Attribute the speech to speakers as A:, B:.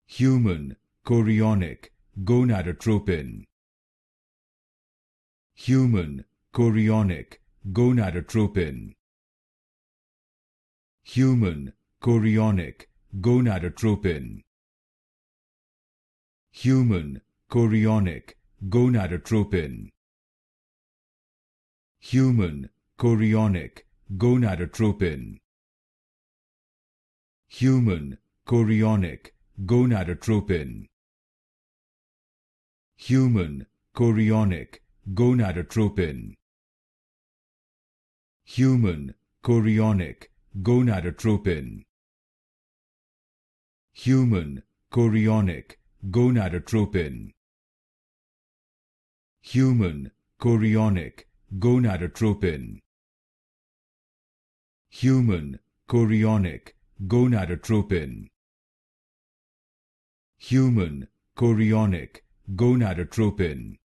A: Human chorionic gonadotropin. Human chorionic gonadotropin. Human chorionic gonadotropin. Human chorionic gonadotropin. Human chorionic gonadotropin. Human chorionic gonadotropin. Human chorionic gonadotropin. Human chorionic gonadotropin. Human chorionic gonadotropin. Human chorionic gonadotropin. Human chorionic gonadotropin. Human chorionic gonadotropin.